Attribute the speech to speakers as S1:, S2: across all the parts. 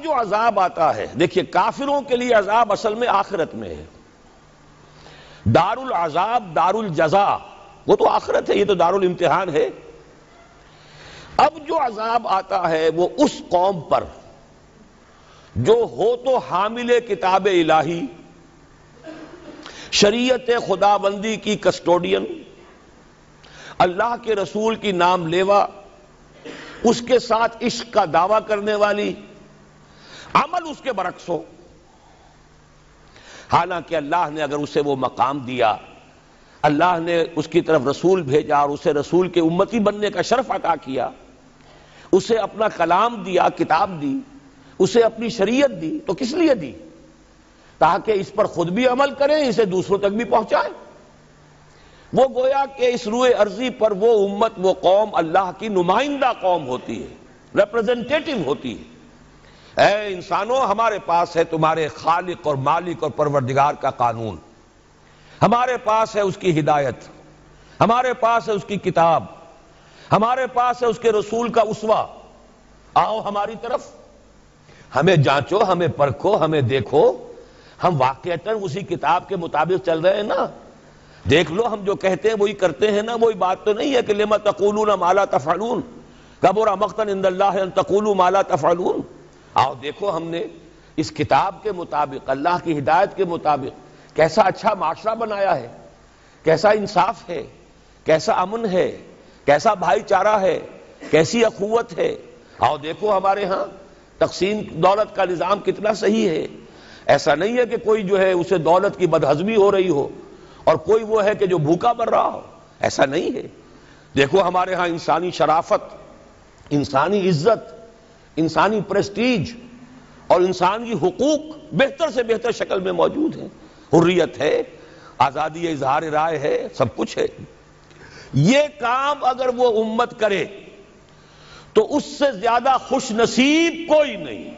S1: جو عذاب آتا ہے، دیکھیے کافروں کے لیے عذاب اصل میں آخرت میں ہے. دار العذاب دار الجزا وہ تو آخرت ہے، یہ تو دار الامتحان ہے. اب جو عذاب آتا ہے وہ اس قوم پر جو ہو تو حامل کتاب الہی، شریعت خداوندی کی کسٹوڈین، اللہ کے رسول کی نام لیوا، اس کے ساتھ عشق کا دعویٰ کرنے والی، عمل اس کے برعکس ہو. حالانکہ اللہ نے اگر اسے وہ مقام دیا، اللہ نے اس کی طرف رسول بھیجا اور اسے رسول کے امتی بننے کا شرف عطا کیا، اسے اپنا کلام دیا، کتاب دی، اسے اپنی شریعت دی، تو کس لیے دی؟ تاکہ اس پر خود بھی عمل کریں، اسے دوسروں تک بھی پہنچائیں. وہ گویا کہ اس روئے ارضی پر وہ امت، وہ قوم اللہ کی نمائندہ قوم ہوتی ہے، ریپرزنٹیٹو ہوتی ہے. اے انسانوں، ہمارے پاس ہے تمہارے خالق اور مالک اور پروردگار کا قانون، ہمارے پاس ہے اس کی ہدایت، ہمارے پاس ہے اس کی کتاب، ہمارے پاس ہے اس کے رسول کا اسوہ. آؤ ہماری طرف، ہمیں جانچو، ہمیں پرکھو، ہمیں دیکھو، ہم واقعتاً اسی کتاب کے مطابق چل رہے ہیں نا. دیکھ لو ہم جو کہتے ہیں وہی کرتے ہیں نا. وہی بات تو نہیں ہے کہ لما تقولون ما لا تفعلون کبر مقتا عند اللہ ان تقولوا ما لا تفعلون. آؤ دیکھو ہم نے اس کتاب کے مطابق، اللہ کی ہدایت کے مطابق کیسا اچھا معاشرہ بنایا ہے، کیسا انصاف ہے، کیسا امن ہے، کیسا بھائی چارہ ہے، کیسی اخوت ہے. آؤ دیکھو ہمارے ہاں تقسیم دولت کا نظام کتنا صحیح ہے. ایسا نہیں ہے کہ کوئی جو ہے اسے دولت کی بدہضمی ہو رہی ہو اور کوئی وہ ہے کہ جو بھوکا مر رہا ہو، ایسا نہیں ہے. دیکھو ہمارے ہاں انسانی شرافت، انسانی عزت، انسانی پریسٹیج اور انسانی حقوق بہتر سے بہتر شکل میں موجود ہیں. حریت ہے، آزادی اظہار رائے ہے، سب کچھ ہے. یہ کام اگر وہ امت کرے تو اس سے زیادہ خوش نصیب کوئی نہیں.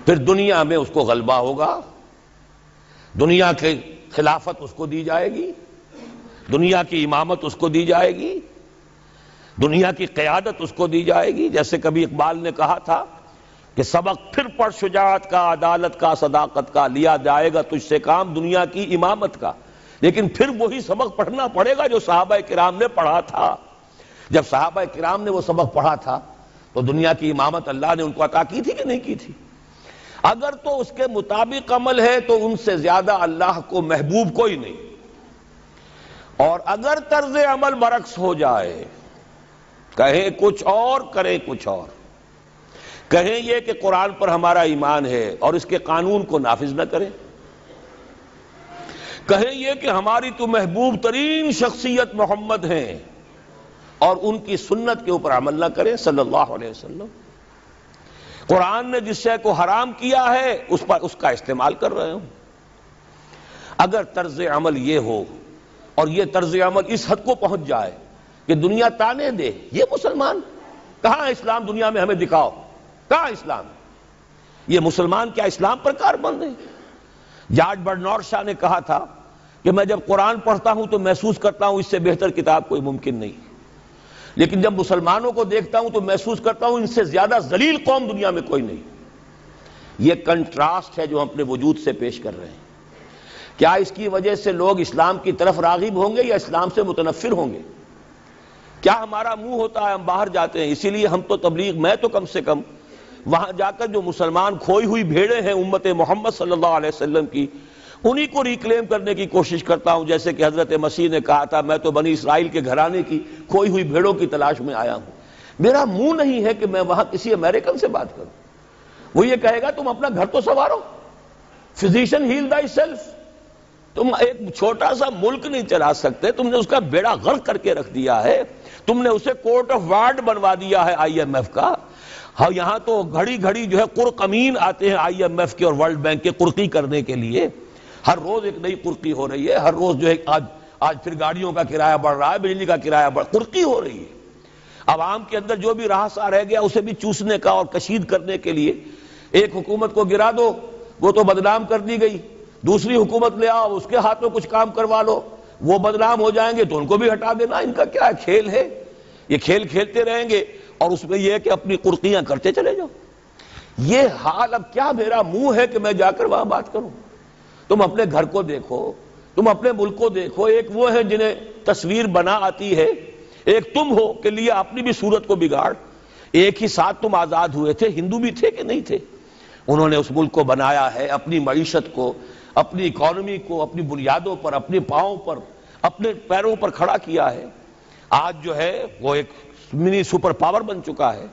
S1: پھر دنیا میں اس کو غلبہ ہوگا، دنیا کی خلافت اس کو دی جائے گی، دنیا کی امامت اس کو دی جائے گی، دنیا کی قیادت اس کو دی جائے گی. جیسے کبھی اقبال نے کہا تھا کہ سبق پھر پڑھ شجاعت کا، عدالت کا، صداقت کا، لیا جائے گا تجھ سے کام دنیا کی امامت کا. لیکن پھر وہی سبق پڑھنا پڑے گا جو صحابہ کرام نے پڑھا تھا. جب صحابہ کرام نے وہ سبق پڑھا تھا تو دنیا کی امامت اللہ نے ان کو عطا کی تھی کہ نہیں کی تھی؟ اگر تو اس کے مطابق عمل ہے تو ان سے زیادہ اللہ کو محبوب کوئی نہیں. اور اگر طرز عمل برعکس ہو جائے، کہیں کچھ اور کریں کچھ اور، کہیں یہ کہ قرآن پر ہمارا ایمان ہے اور اس کے قانون کو نافذ نہ کریں، کہیں یہ کہ ہماری تو محبوب ترین شخصیت محمد ہیں اور ان کی سنت کے اوپر عمل نہ کریں صلی اللہ علیہ وسلم. قرآن نے جس شے کو حرام کیا ہے اس پر اس کا استعمال کر رہے ہوں. اگر طرز عمل یہ ہو اور یہ طرز عمل اس حد کو پہنچ جائے کہ دنیا تانے دے یہ مسلمان کہاں اسلام دنیا میں ہمیں دکھاؤ، کہاں اسلام؟ یہ مسلمان کیا اسلام پر کاربند ہیں؟ جارج برنارڈ شاہ نے کہا تھا کہ میں جب قرآن پڑھتا ہوں تو محسوس کرتا ہوں اس سے بہتر کتاب کوئی ممکن نہیں، لیکن جب مسلمانوں کو دیکھتا ہوں تو محسوس کرتا ہوں ان سے زیادہ ذلیل قوم دنیا میں کوئی نہیں. یہ کنٹراسٹ ہے جو ہم اپنے وجود سے پیش کر رہے ہیں. کیا اس کی وجہ سے لوگ اسلام کی طرف راغب ہوں گے یا اسلام سے متنفر ہوں گے؟ کیا ہمارا منہ ہوتا ہے ہم باہر جاتے ہیں؟ اسی لیے ہم تو تبلیغ، میں تو کم سے کم وہاں جا کر جو مسلمان کھوئی ہوئی بھیڑیں ہیں امت محمد صلی اللہ علیہ وسلم کی، انہی کو ریکلیم کرنے کی کوشش کرتا ہوں. جیسے کہ حضرت مسیح نے کہا تھا میں تو بنی اسرائیل کے گھرانے کی کھوئی ہوئی بھیڑوں کی تلاش میں آیا ہوں. میرا منہ نہیں ہے کہ میں وہاں کسی امریکن سے بات کروں. وہ یہ کہے گا تم اپنا گھر تو سنوارو، فزیشن ہیل تھائی سیلف. تم ایک چھوٹا سا ملک نہیں چلا سکتے، تم نے اس کا بیڑا غرق کر کے رکھ دیا ہے. تم نے اسے کورٹ آف وارڈ بنوا دیا ہے IMF کا. ہاں یہاں تو گھڑی گھڑی جو ہے قرقمین آتے ہیں IMF کے اور ورلڈ بینک کے قرقی کرنے کے لیے. ہر روز ایک نئی قرقی ہو رہی ہے، ہر روز جو ہے آج پھر گاڑیوں کا کرایہ بڑھ رہا ہے، بجلی کا کرایہ قرقی ہو رہی ہے. عوام کے اندر جو بھی رہا رہ گیا اسے بھی چوسنے کا اور کشید کرنے کے لیے ایک حکومت کو گرا دو، وہ تو بدنام کر دی گئی، دوسری حکومت لے آؤ اس کے ہاتھوں کچھ کام کروا لو، وہ بدنام ہو جائیں گے تو ان کو بھی ہٹا دینا. ان کا کیا کھیل ہے؟ یہ کھیل کھیلتے رہیں گے اور اس میں یہ ہے کہ اپنی قرقیاں کرتے چلے جاؤ. یہ حال اب کیا میرا منہ ہے کہ میں جا کر وہاں بات کروں؟ تم اپنے گھر کو دیکھو، تم اپنے ملک کو دیکھو، ایک وہ ہے جنہیں تصویر بنا آتی ہے، ایک تم ہو کہ لیے اپنی بھی صورت کو بگاڑ۔ ایک ہی ساتھ تم آزاد ہوئے تھے، ہندو بھی تھے کہ نہیں تھے؟ انہوں نے اس ملک کو بنایا ہے، اپنی معیشت کو، اپنی اکانومی کو اپنی بنیادوں پر، اپنے پاؤں پر، اپنے پیروں پر کھڑا کیا ہے۔ آج جو ہے وہ ایک منی سپر پاور بن چکا ہے،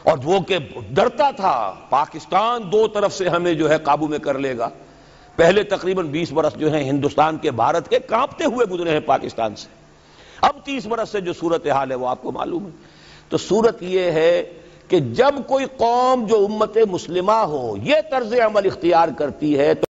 S1: اور وہ کہ ڈرتا تھا پاکستان دو طرف سے ہمیں جو ہے قابو میں کر لے گا۔ پہلے تقریباً 20 برس جو ہیں ہندوستان کے، بھارت کے کانپتے ہوئے گزرے ہیں پاکستان سے، اب 30 برس سے جو صورتحال ہے وہ آپ کو معلوم ہے۔ تو صورت یہ ہے کہ جب کوئی قوم جو امت مسلمہ ہو یہ طرز عمل اختیار کرتی ہے تو